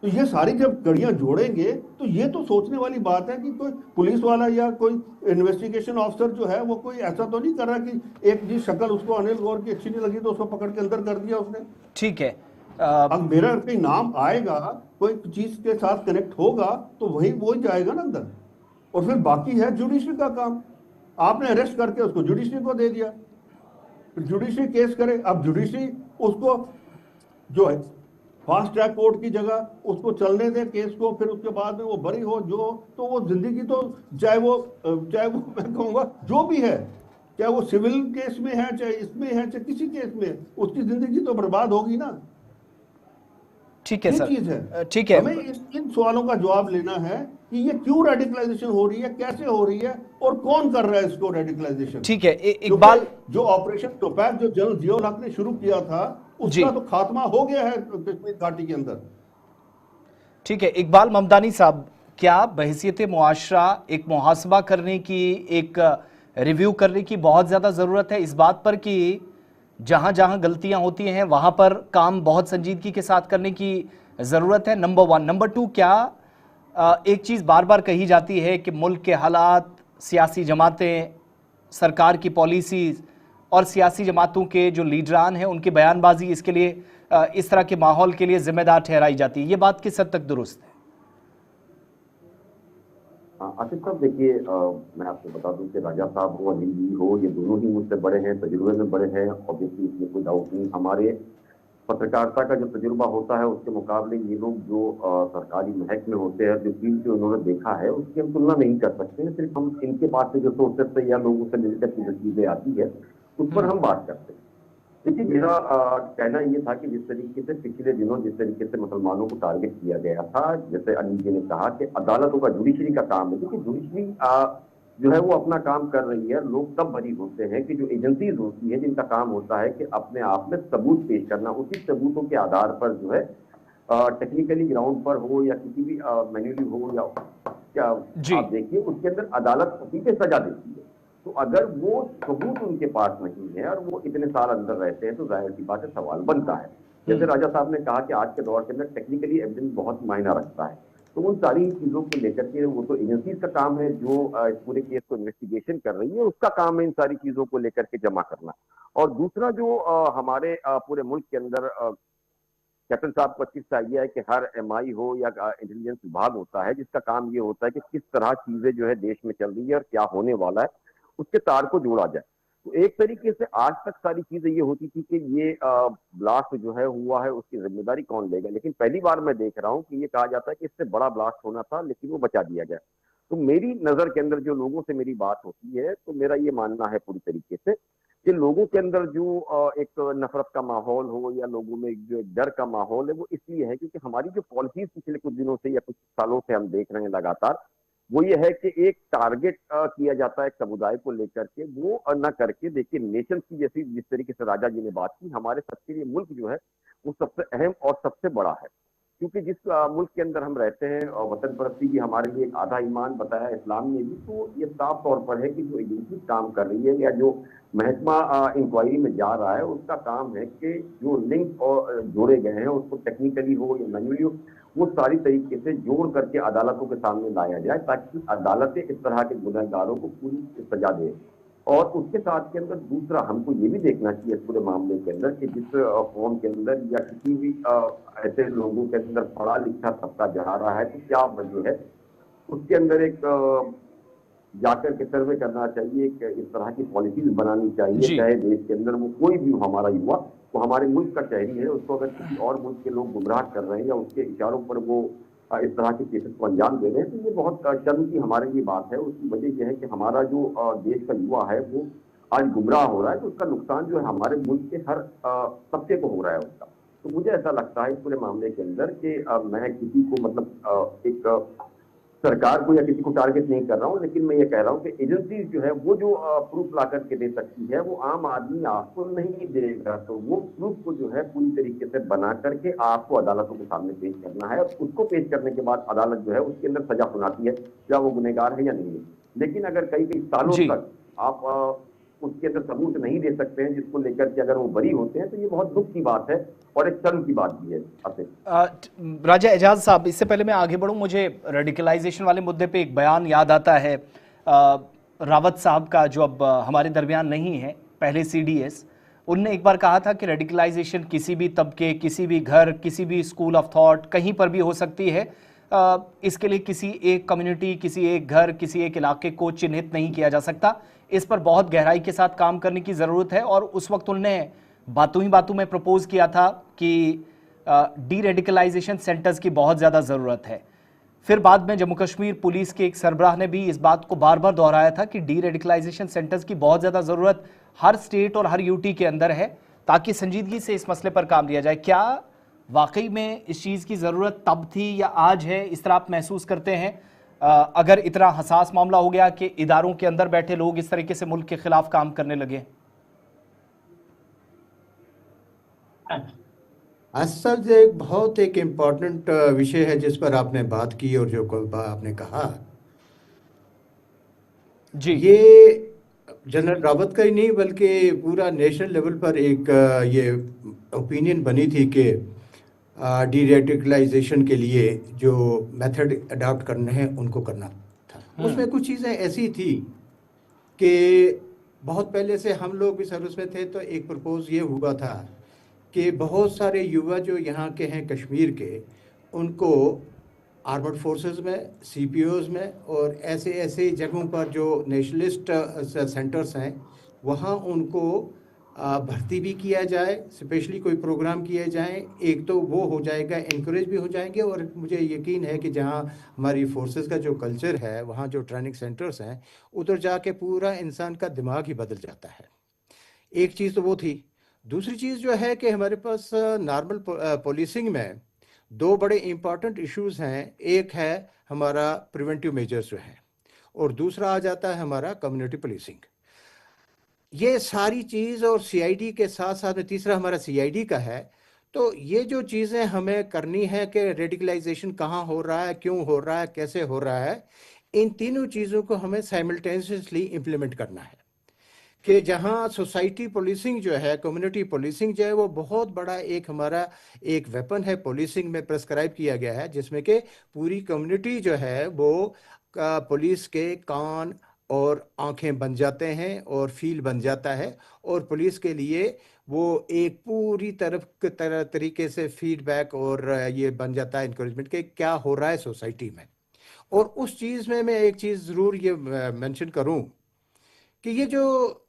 तो ये सारी जब कड़ियां जोड़ेंगे तो ये तो सोचने वाली बात है कि कोई पुलिस वाला या कोई इन्वेस्टिगेशन ऑफिसर जो है वो कोई ऐसा तो नहीं कर रहा कि एक जी शक्ल उसको अनिल गौर की अच्छी नहीं लगी तो उसको पकड़ के अंदर कर दिया उसने। ठीक है। अब मेरा कहीं नाम आएगा, कोई चीज के साथ कनेक्ट होगा तो वही जाएगा ना अंदर। और फिर बाकी है जुडिशरी का काम। आपने अरेस्ट करके उसको जुडिशरी को दे दिया, फिर जुडिशरी केस करे। अब जुडिशरी उसको जो है फास्ट ट्रैक कोर्ट की जगह उसको चलने दे केस को, फिर उसके बाद में वो बरी हो जो, तो वो जिंदगी तो चाहे वो मैं कहूँगा जो भी है, चाहे वो सिविल केस में है, चाहे इसमें है, चाहे किसी केस में है, उसकी जिंदगी तो बर्बाद होगी ना। ठीक है ये सर, चीज है। ठीक है। हमें इन सवालों का जवाब लेना है कि ये क्यों रेडिकलाइजेशन हो रही है, कैसे हो रही है, और कौन कर रहा है इसको रेडिकलाइजेशन। ठीक है, इकबाल, जो ऑपरेशन तोपैक जो जनरल जियाउल हक ने शुरू किया था, उसका तो खात्मा हो गया है कश्मीर घाटी के अंदर। ठीक है इकबाल ममदानी साहब, क्या बहैसियत मुआशरा एक मुहासबा करने की, एक रिव्यू करने की बहुत ज़्यादा ज़रूरत है इस बात पर कि जहां जहां गलतियां होती हैं वहां पर काम बहुत संजीदगी के साथ करने की ज़रूरत है? नंबर 1। नंबर 2, क्या एक चीज़ बार बार कही जाती है कि मुल्क के हालात, सियासी जमातें, सरकार की पॉलिसीज़ और सियासी जमातों के जो लीडरान हैं उनकी बयानबाजी इसके लिए, इस तरह के माहौल के लिए जिम्मेदार ठहराई जाती है। ये बात किस हद तक दुरुस्त है? आसिफ साहब देखिए, मैं आपको बता दूं कि राजा साहब हो, अनिल जी हो, ये दोनों ही मुझसे बड़े हैं, तजुर्बे में बड़े हैं। ऑब्वियसली इसमें कोई डाउट नहीं। हमारे पत्रकारिता का जो तजुर्बा होता है उसके मुकाबले ये लोग जो सरकारी महक में होते हैं, जो फील्ड से उन्होंने देखा है, उसकी हम तुलना नहीं कर सकते हैं। सिर्फ हम इनके पास से जो सोर्सेस से या लोगों से मिलकर की जो चीजें आती है उस पर हम बात करते हैं। देखिए, मेरा कहना ये था कि जिस तरीके से पिछले दिनों जिस तरीके से मुसलमानों को टारगेट किया गया था, जैसे अनिल जी ने कहा कि अदालतों का, जुडिशरी का काम है, क्योंकि जुडिशरी जो है वो अपना काम कर रही है। लोग तब बरी होते हैं कि जो एजेंसीज होती है जिनका काम होता है कि अपने आप में सबूत पेश करना, उसी सबूतों के आधार पर जो है टेक्निकली ग्राउंड पर हो या किसी भी मैन्युअली हो या क्या, आप देखिए उसके अंदर अदालत उसी पे सजा देती है। तो अगर वो सबूत उनके पास नहीं है और वो इतने साल अंदर रहते हैं तो जाहिर सी बात है सवाल बनता है। जैसे राजा साहब ने कहा कि आज के दौर के अंदर टेक्निकली एविडेंस बहुत मायना रखता है, तो उन सारी चीजों को लेकर के वो तो एजेंसीज का काम है जो इस पूरे केस को इन्वेस्टिगेशन कर रही है, उसका काम है इन सारी चीजों को लेकर के जमा करना। और दूसरा जो हमारे पूरे मुल्क के अंदर कैप्टन साहब को अच्छी सा आइडिया है कि हर एमआई हो या इंटेलिजेंस विभाग होता है जिसका काम ये होता है कि किस तरह चीजें जो है देश में चल रही है और क्या होने वाला है उसके तार को जोड़ा जाए। तो एक तरीके से आज तक सारी चीजें ये होती थी कि ये ब्लास्ट जो है हुआ है उसकी जिम्मेदारी कौन लेगा, लेकिन पहली बार मैं देख रहा हूं कि ये कहा जाता है कि इससे बड़ा ब्लास्ट होना था लेकिन वो बचा दिया गया। तो मेरी नजर के अंदर जो लोगों से मेरी बात होती है तो मेरा ये मानना है पूरी तरीके से कि लोगों के अंदर जो एक नफरत का माहौल हो या लोगों में जो एक डर का माहौल है वो इसलिए है क्योंकि हमारी जो पॉलिसीज पिछले कुछ दिनों से या कुछ सालों से हम देख रहे हैं लगातार, वो ये है कि एक टारगेट किया जाता है एक समुदाय को लेकर के, वो न करके देखिए नेशन की, जैसी जिस तरीके से राजा जी ने बात की, हमारे सबके लिए मुल्क जो है वो सबसे अहम और सबसे बड़ा है। क्योंकि जिस मुल्क के अंदर हम रहते हैं और वतन परस्ती भी हमारे लिए एक आधा ईमान बताया इस्लाम ने भी, तो ये साफ तौर पर है कि जो एजेंसी काम कर रही है या जो महकमा इंक्वायरी में जा रहा है उसका काम है कि जो लिंक और जोड़े गए हैं उसको टेक्निकली हो या मैन्युअली हो, वो सारी तरीके से जोड़ करके अदालतों के सामने लाया जाए ताकि अदालतें इस तरह के गुनहगारों को पूरी सजा दे। और उसके साथ के अंदर दूसरा हमको ये भी देखना चाहिए इस पूरे मामले के अंदर कि जिस फॉर्म के अंदर या किसी भी ऐसे लोगों के अंदर पढ़ा लिखा तबका जा रहा है तो क्या वजह है, उसके अंदर एक जाकर के सर्वे करना चाहिए, इस तरह की पॉलिसीज बनानी चाहिए, चाहे देश के अंदर वो कोई भी हो हमारा युवा, वो हमारे मुल्क का शहरी है, उसको अगर किसी और मुल्क के लोग गुमराह कर रहे हैं या उसके इशारों पर वो इस तरह के केसेस को अंजाम दे रहे हैं तो ये बहुत शर्म की हमारे लिए बात है। उसकी वजह यह है कि हमारा जो देश का युवा है वो आज गुमराह हो रहा है, तो उसका नुकसान जो है हमारे मुल्क के हर तबके को हो रहा है उसका। तो मुझे ऐसा लगता है इस पूरे मामले के अंदर कि मैं किसी को मतलब एक सरकार को या किसी को टारगेट नहीं कर रहा हूं, लेकिन मैं ये कह रहा हूं कि एजेंसी जो है वो जो प्रूफ ला करके दे सकती है, वो आम आदमी आपको नहीं देगा। तो वो प्रूफ को जो है पूरी तरीके से बना करके आपको अदालतों के सामने पेश करना है, और उसको पेश करने के बाद अदालत जो है उसके अंदर सजा सुनाती है, क्या वो गुनहगार है या नहीं है। लेकिन अगर कई कई सालों तक आप उसके अंदर सबूत नहीं दे सकते हैं जिसको लेकर के अगर वो बरी होते हैं, तो ये बहुत दुख की बात है और एक शर्म की बात भी है। राजा एजाज साहब, इससे पहले मैं आगे बढ़ूं, मुझे रेडिकलाइजेशन वाले मुद्दे पे एक बयान याद आता है रावत साहब का, जो अब हमारे दरमियान नहीं है, पहले सीडीएस। उनने एक बार कहा था कि रेडिकलाइजेशन किसी भी तबके, किसी भी घर, किसी भी स्कूल ऑफ थॉट कहीं पर भी हो सकती है। इसके लिए किसी एक कम्युनिटी, किसी एक घर, किसी एक इलाके को चिन्हित नहीं किया जा सकता। इस पर बहुत गहराई के साथ काम करने की ज़रूरत है। और उस वक्त उन्होंने बातों ही बातों में प्रपोज किया था कि डी रेडिकलाइजेशन सेंटर्स की बहुत ज़्यादा ज़रूरत है। फिर बाद में जम्मू कश्मीर पुलिस के एक सरबराह ने भी इस बात को बार बार दोहराया था कि डी रेडिकलाइजेशन सेंटर्स की बहुत ज़्यादा ज़रूरत हर स्टेट और हर यूटी के अंदर है, ताकि संजीदगी से इस मसले पर काम लिया जाए। क्या वाकई में इस चीज़ की ज़रूरत तब थी या आज है, इस तरह आप महसूस करते हैं? अगर इतना हसास मामला हो गया कि इदारों के अंदर बैठे लोग इस तरीके से मुल्क के खिलाफ काम करने लगे। असल एक बहुत एक इम्पॉर्टेंट विषय है जिस पर आपने बात की और जो आपने कहा जी, ये जनरल रावत का ही नहीं बल्कि पूरा नेशनल लेवल पर एक ये ओपिनियन बनी थी कि डी रेडिकलाइजेशन के लिए जो मेथड अडॉप्ट करने हैं उनको करना था। उसमें कुछ चीज़ें ऐसी थी कि बहुत पहले से हम लोग भी सर्विस में थे, तो एक प्रपोज ये हुआ था कि बहुत सारे युवा जो यहाँ के हैं कश्मीर के, उनको आर्मड फोर्सेस में, सीपीओज में और ऐसे ऐसे जगहों पर जो नेशनलिस्ट सेंटर्स हैं वहाँ उनको भर्ती भी किया जाए, स्पेशली कोई प्रोग्राम किए जाएं। एक तो वो हो जाएगा, इनकरेज भी हो जाएंगे, और मुझे यकीन है कि जहाँ हमारी फोर्सेस का जो कल्चर है, वहाँ जो ट्रेनिंग सेंटर्स हैं, उधर जाके पूरा इंसान का दिमाग ही बदल जाता है। एक चीज़ तो वो थी। दूसरी चीज़ जो है कि हमारे पास नॉर्मल पुलिसिंग में दो बड़े इम्पॉर्टेंट इश्यूज हैं। एक है हमारा प्रिवेंटिव मेजर्स जो है, और दूसरा आ जाता है हमारा कम्युनिटी पुलिसिंग। ये सारी चीज़ और सीआईडी के साथ साथ में तीसरा हमारा सीआईडी का है। तो ये जो चीज़ें हमें करनी है कि रेडिकलाइजेशन कहाँ हो रहा है, क्यों हो रहा है, कैसे हो रहा है, इन तीनों चीज़ों को हमें साइमल्टेनियसली इम्प्लीमेंट करना है। कि जहाँ सोसाइटी पुलिसिंग जो है, कम्युनिटी पुलिसिंग जो है, वो बहुत बड़ा एक हमारा एक वेपन है पुलिसिंग में प्रेस्क्राइब किया गया है, जिसमें कि पूरी कम्युनिटी जो है वो पुलिस के कान और आंखें बन जाते हैं और फील बन जाता है, और पुलिस के लिए वो एक पूरी तरीके से फीडबैक और ये बन जाता है इंकरेजमेंट के क्या हो रहा है सोसाइटी में। और उस चीज़ में मैं एक चीज़ ज़रूर ये मेंशन करूं कि ये जो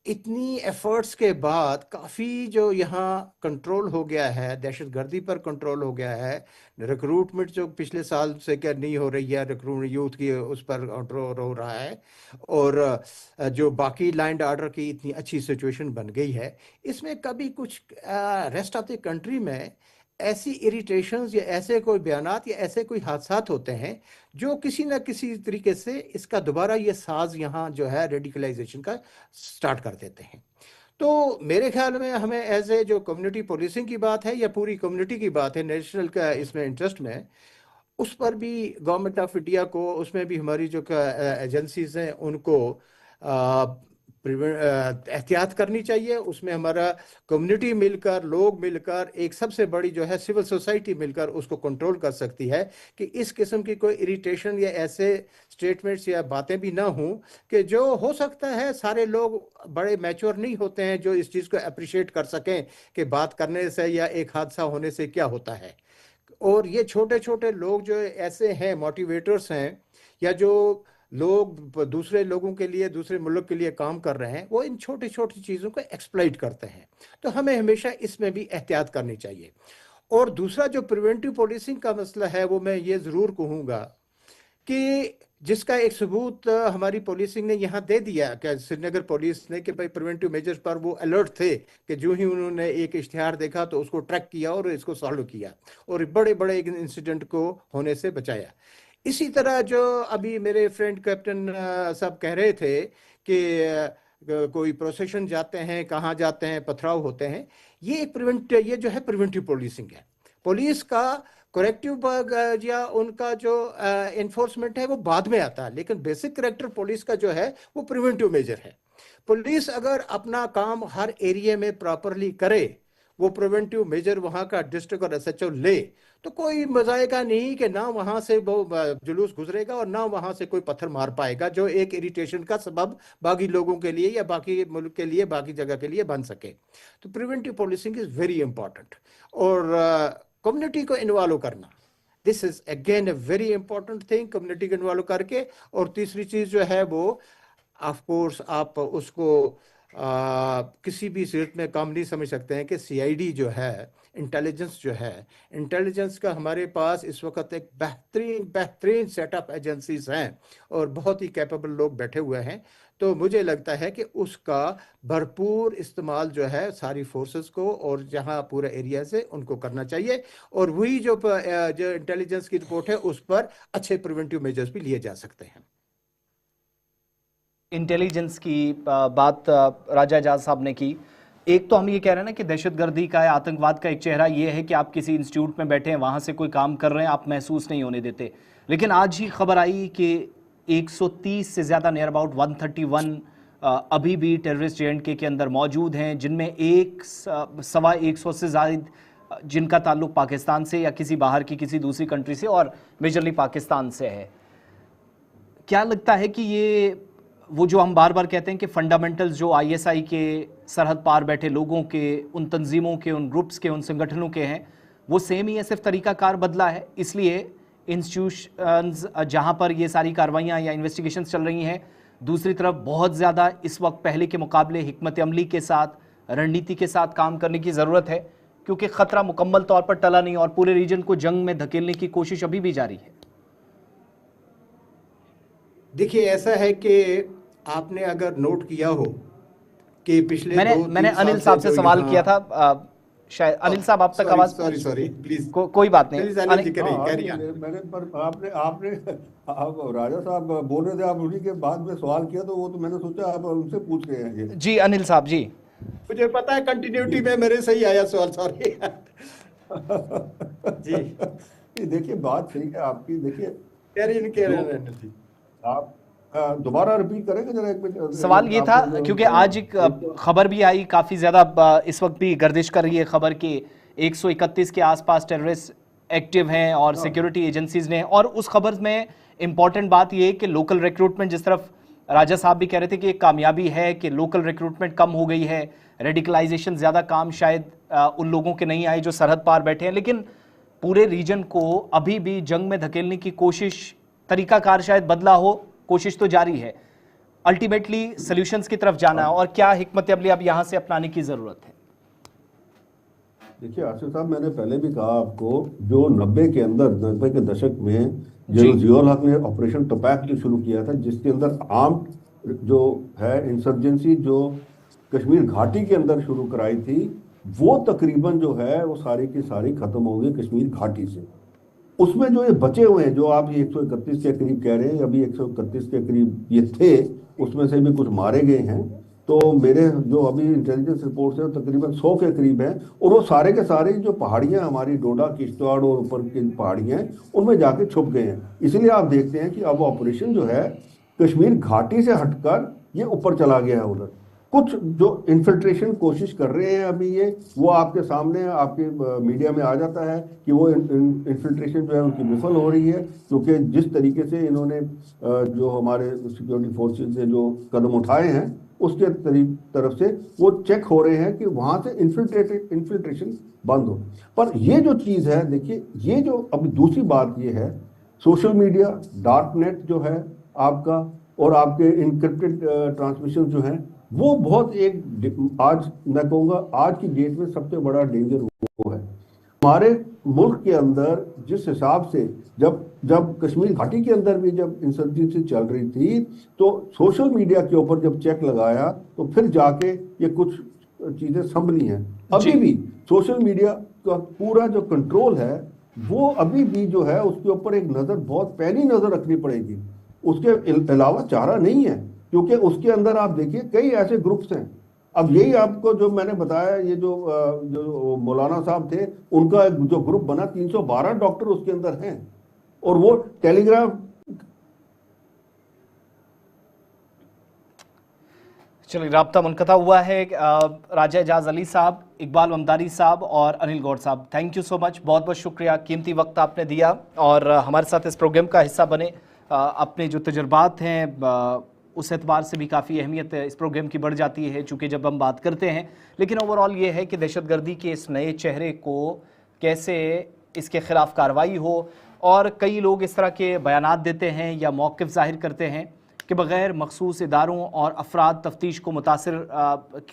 इतनी एफर्ट्स के बाद काफ़ी जो यहाँ कंट्रोल हो गया है, दहशतगर्दी पर कंट्रोल हो गया है, रिक्रूटमेंट जो पिछले साल से क्या नहीं हो रही है, रिक्रूटमेंट यूथ की उस पर कंट्रोल हो रहा है, और जो बाकी लैंड ऑर्डर की इतनी अच्छी सिचुएशन बन गई है, इसमें कभी कुछ रेस्ट ऑफ द कंट्री में ऐसी इरिटेशंस या ऐसे कोई बयानात या ऐसे कोई हादसात होते हैं जो किसी न किसी तरीके से इसका दोबारा ये साज यहाँ जो है रेडिकलाइजेशन का स्टार्ट कर देते हैं। तो मेरे ख्याल में हमें एज ए जो कम्युनिटी पुलिसिंग की बात है या पूरी कम्युनिटी की बात है, नेशनल का इसमें इंटरेस्ट में, उस पर भी गवर्नमेंट ऑफ इंडिया को, उसमें भी हमारी जो एजेंसीज हैं उनको एहतियात करनी चाहिए। उसमें हमारा कम्युनिटी मिलकर, लोग मिलकर, एक सबसे बड़ी जो है सिविल सोसाइटी मिलकर उसको कंट्रोल कर सकती है कि इस किस्म की कोई इरिटेशन या ऐसे स्टेटमेंट्स या बातें भी ना हों कि जो हो सकता है सारे लोग बड़े मैच्योर नहीं होते हैं जो इस चीज़ को अप्रिशिएट कर सकें कि बात करने से या एक हादसा होने से क्या होता है। और ये छोटे छोटे लोग जो ऐसे हैं, मोटिवेटर्स हैं, या जो लोग दूसरे लोगों के लिए, दूसरे मुल्क के लिए काम कर रहे हैं, वो इन छोटी छोटी चीज़ों को एक्सप्लॉइट करते हैं। तो हमें हमेशा इसमें भी एहतियात करनी चाहिए। और दूसरा जो प्रिवेंटिव पुलिसिंग का मसला है, वो मैं ये ज़रूर कहूँगा कि जिसका एक सबूत हमारी पुलिसिंग ने यहाँ दे दिया कि श्रीनगर पुलिस ने कि भाई प्रिवेंटिव मेजर्स पर वो अलर्ट थे कि जो ही उन्होंने एक इश्तिहार देखा तो उसको ट्रैक किया और इसको सॉल्व किया और बड़े बड़े इंसिडेंट को होने से बचाया। इसी तरह जो अभी मेरे फ्रेंड कैप्टन साहब कह रहे थे कि कोई प्रोसेशन जाते हैं, कहाँ जाते हैं, पथराव होते हैं, ये जो है प्रिवेंटिव पुलिसिंग है। पुलिस का करेक्टिव या उनका जो एनफोर्समेंट है वो बाद में आता है, लेकिन बेसिक करेक्टर पुलिस का जो है वो प्रिवेंटिव मेजर है। पुलिस अगर अपना काम हर एरिया में प्रॉपरली करे, वो प्रिवेंटिव मेजर वहां का डिस्ट्रिक्ट और एसएचओ ले, तो कोई मजाएगा नहीं कि ना वहां से वो जुलूस गुजरेगा और ना वहां से कोई पत्थर मार पाएगा जो एक इरिटेशन का सबब बाकी लोगों के लिए या बाकी मुल्क के लिए, बाकी जगह के लिए बन सके। तो preventive policing is very important. और कम्युनिटी को इन्वॉल्व करना, this is again a very important thing, community को इन्वॉल्व करके। और तीसरी चीज जो है वो ऑफ कोर्स आप उसको किसी भी सूरत में काम नहीं समझ सकते हैं कि सीआईडी जो है, इंटेलिजेंस जो है, इंटेलिजेंस का हमारे पास इस वक्त एक बेहतरीन सेटअप एजेंसीज हैं और बहुत ही कैपेबल लोग बैठे हुए हैं। तो मुझे लगता है कि उसका भरपूर इस्तेमाल जो है सारी फोर्सेस को और जहां पूरे एरिया से उनको करना चाहिए। और वही जो इंटेलिजेंस की रिपोर्ट है उस पर अच्छे प्रिवेंटिव मेजर्स भी लिए जा सकते हैं। इंटेलिजेंस की बात राजा एजाज साहब ने की। एक तो हम ये कह रहे हैं ना कि दहशतगर्दी का, आतंकवाद का एक चेहरा ये है कि आप किसी इंस्टीट्यूट में बैठे हैं, वहाँ से कोई काम कर रहे हैं, आप महसूस नहीं होने देते। लेकिन आज ही खबर आई कि 130 से ज़्यादा, नियर अबाउट 131 अभी भी टेररिस्ट JNK के अंदर मौजूद हैं, जिनमें 100 से ज़्यादा जिनका ताल्लुक पाकिस्तान से या किसी बाहर की किसी दूसरी कंट्री से और मेजरली पाकिस्तान से है। क्या लगता है कि ये वो जो हम बार बार कहते हैं कि फंडामेंटल्स जो ISI के सरहद पार बैठे लोगों के, उन तंजीमों के, उन ग्रुप्स के, उन संगठनों के हैं, वो सेम ही है, सिर्फ तरीकाकार बदला है? इसलिए इंस्टीट्यूशंस जहां पर ये सारी कार्रवाइयां या इन्वेस्टिगेशंस चल रही हैं, दूसरी तरफ बहुत ज़्यादा इस वक्त पहले के मुकाबले हिकमत अमली के साथ, रणनीति के साथ काम करने की ज़रूरत है, क्योंकि ख़तरा मुकम्मल तौर पर टला नहीं और पूरे रीजन को जंग में धकेलने की कोशिश अभी भी जारी है। देखिए, ऐसा है कि आपने अगर नोट किया हो कि पिछले मैंने अनिल साहब से सवाल किया था, शायद अनिल साहब आप तक आवाज, सॉरी प्लीज, कोई बात नहीं। मैंने पर आपने राजा साहब बोल रहे थे, आप उन्हीं के बाद में सवाल किया तो वो तो मैंने सोचा आप उनसे पूछ रहे हैं। जी अनिल साहब जी, मुझे पता है कंटिन्यूटी में मेरे सही आया सवाल, सॉरी जी। देखिए बात सही है आपकी। देखिए आप दोबारा रिपीट करेंगे जरा एक मिनट? सवाल ये था क्योंकि आज एक खबर भी आई, काफी ज्यादा इस वक्त भी गर्दिश कर रही है खबर कि 131 के आसपास टेररिस्ट एक्टिव हैं और सिक्योरिटी एजेंसीज ने, और उस खबर में इंपॉर्टेंट बात ये है कि लोकल रिक्रूटमेंट, जिस तरफ राजा साहब भी कह रहे थे कि एक कामयाबी है कि लोकल रिक्रूटमेंट कम हो गई है, रेडिकलाइजेशन ज़्यादा काम शायद उन लोगों के नहीं आए जो सरहद पार बैठे हैं, लेकिन पूरे रीजन को अभी भी जंग में धकेलने की कोशिश, तरीकाकार शायद बदला हो, कोशिश तो जारी है। अल्टीमेटली सॉल्यूशंस की तरफ जाना है, और क्या हिकमत अमली अब यहाँ से अपनाने की ज़रूरत है? देखिए आसिफ साहब, मैंने पहले भी कहा आपको, जो 90 के दशक में जो जियाउल हक ने ऑपरेशन टोपैक जो शुरू किया था, जिसके अंदर आर्म जो है इंसर्जेंसी जो कश्मीर घाटी के अंदर शुरू कराई थी, वो तकरीबन जो है वो सारी की सारी खत्म हो गई कश्मीर घाटी से। उसमें जो ये बचे हुए हैं, जो आप ये 131 के करीब कह रहे हैं, अभी 131 के करीब ये थे, उसमें से भी कुछ मारे गए हैं। तो मेरे जो अभी इंटेलिजेंस रिपोर्ट है तकरीबन 100 के करीब हैं, और वो सारे के सारे जो पहाड़ियां हमारी डोडा, किश्तवाड़ और ऊपर की पहाड़ियां हैं, उनमें जाके छुप गए हैं। इसलिए आप देखते हैं कि अब ऑपरेशन जो है कश्मीर घाटी से हटकर ये ऊपर चला गया है उधर। कुछ जो इन्फिल्ट्रेशन कोशिश कर रहे हैं अभी, ये वो आपके सामने आपके मीडिया में आ जाता है कि वो इन्फिल्ट्रेशन जो है उनकी विफल हो रही है, क्योंकि जिस तरीके से इन्होंने जो हमारे सिक्योरिटी फोर्सेज ने जो कदम उठाए हैं उसके तरफ से वो चेक हो रहे हैं कि वहाँ से इन्फिल्ट्रेशन बंद हो। पर ये जो चीज़ है, देखिए ये जो अभी दूसरी बात ये है, सोशल मीडिया, डार्क नेट जो है आपका, और आपके इनक्रिप्टेड ट्रांसमिशन जो है, वो बहुत एक, आज मैं कहूँगा आज की डेट में सबसे बड़ा डेंजर वो है। हमारे मुल्क के अंदर जिस हिसाब से जब कश्मीर घाटी के अंदर भी जब इंसर्जेंसी चल रही थी, तो सोशल मीडिया के ऊपर जब चेक लगाया तो फिर जाके ये कुछ चीजें संभली हैं। अभी भी सोशल मीडिया का पूरा जो कंट्रोल है वो अभी भी जो है उसके ऊपर एक नजर, बहुत पैनी नजर रखनी पड़ेगी। उसके अलावा चारा नहीं है, क्योंकि उसके अंदर आप देखिए कई ऐसे ग्रुप्स हैं। अब यही आपको जो मैंने बताया, ये जो मौलाना साहब थे, उनका जो ग्रुप बना 312 डॉक्टर उसके अंदर हैं, और वो टेलीग्राम। चलिए, राब्ता मुनक़ता हुआ है। राजा एजाज अली साहब, इकबाल ममदारी साहब और अनिल गौड़ साहब, थैंक यू सो मच, बहुत बहुत शुक्रिया, कीमती वक्त आपने दिया और हमारे साथ इस प्रोग्राम का हिस्सा बने। अपने जो तजुर्बात हैं उस एतबार से भी काफ़ी अहमियत इस प्रोग्राम की बढ़ जाती है, चूँकि जब हम बात करते हैं। लेकिन ओवरऑल ये है कि दहशतगर्दी के इस नए चेहरे को कैसे इसके ख़िलाफ़ कार्रवाई हो, और कई लोग इस तरह के बयानात देते हैं या मौक़िफ़ ज़ाहिर करते हैं कि बग़ैर मखसूस इदारों और अफराद तफ्तीश को मुतासिर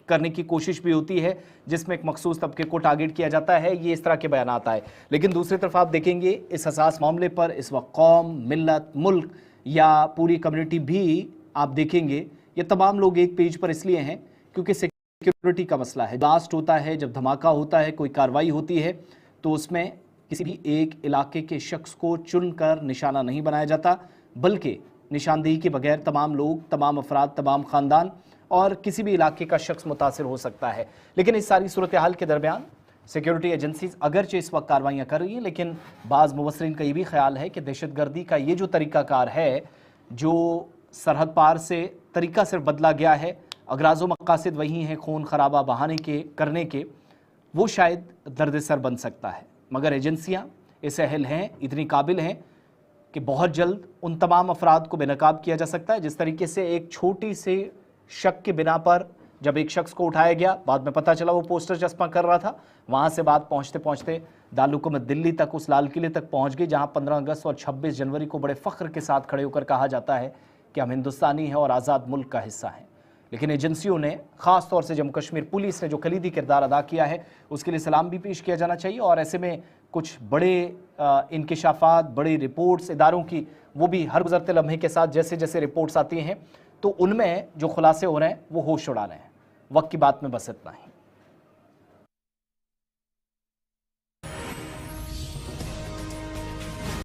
करने की कोशिश भी होती है, जिसमें एक मखसूस तबके को टारगेट किया जाता है। ये इस तरह के बयानात आए। लेकिन दूसरी तरफ आप देखेंगे इस हसास मामले पर इस वक्त कौम, मिल्लत, मुल्क या पूरी कम्युनिटी भी आप देखेंगे, ये तमाम लोग एक पेज पर इसलिए हैं क्योंकि सिक्योरिटी का मसला है। ब्लास्ट होता है, जब धमाका होता है, कोई कार्रवाई होती है, तो उसमें किसी भी एक इलाके के शख्स को चुनकर निशाना नहीं बनाया जाता, बल्कि निशानदेही के बगैर तमाम लोग, तमाम अफराद, तमाम ख़ानदान और किसी भी इलाके का शख्स मुतासिर हो सकता है। लेकिन इस सारी सूरत हाल के दरमियान सिक्योरिटी एजेंसीज अगरचे इस वक्त कार्रवाइयाँ कर रही हैं, लेकिन बाज़ मुबसरीन का ये भी ख्याल है कि दहशतगर्दी का ये जो तरीक़ाकार है, जो सरहद पार से तरीका सिर्फ बदला गया है, अगराज़ो मकासद वही हैं खून खराबा बहाने के करने के, वो शायद दर्द-ए-सर बन सकता है। मगर एजेंसियाँ इस अहल हैं, इतनी काबिल हैं कि बहुत जल्द उन तमाम अफराद को बेनकाब किया जा सकता है। जिस तरीके से एक छोटी से शक के बिना पर जब एक शख्स को उठाया गया, बाद में पता चला वो पोस्टर चस्पा कर रहा था, वहाँ से बात पहुँचते पहुँचते दारुल दिल्ली तक, उस लाल किले तक पहुँच गई, जहाँ 15 अगस्त और 26 जनवरी को बड़े फ़ख्र के साथ खड़े होकर कहा जाता है कि हम हिंदुस्तानी हैं और आज़ाद मुल्क का हिस्सा हैं। लेकिन एजेंसियों ने, ख़ास तौर से जम्मू कश्मीर पुलिस ने जो कलीदी किरदार अदा किया है, उसके लिए सलाम भी पेश किया जाना चाहिए। और ऐसे में कुछ बड़े इंकिशाफात, बड़ी रिपोर्ट्स इदारों की, वो भी हर गुज़रते लम्हे के साथ जैसे जैसे रिपोर्ट्स आती हैं, तो उनमें जो खुलासे हो रहे हैं वो होश उड़ा रहे हैं। वक्त की बात में बस इतना ही।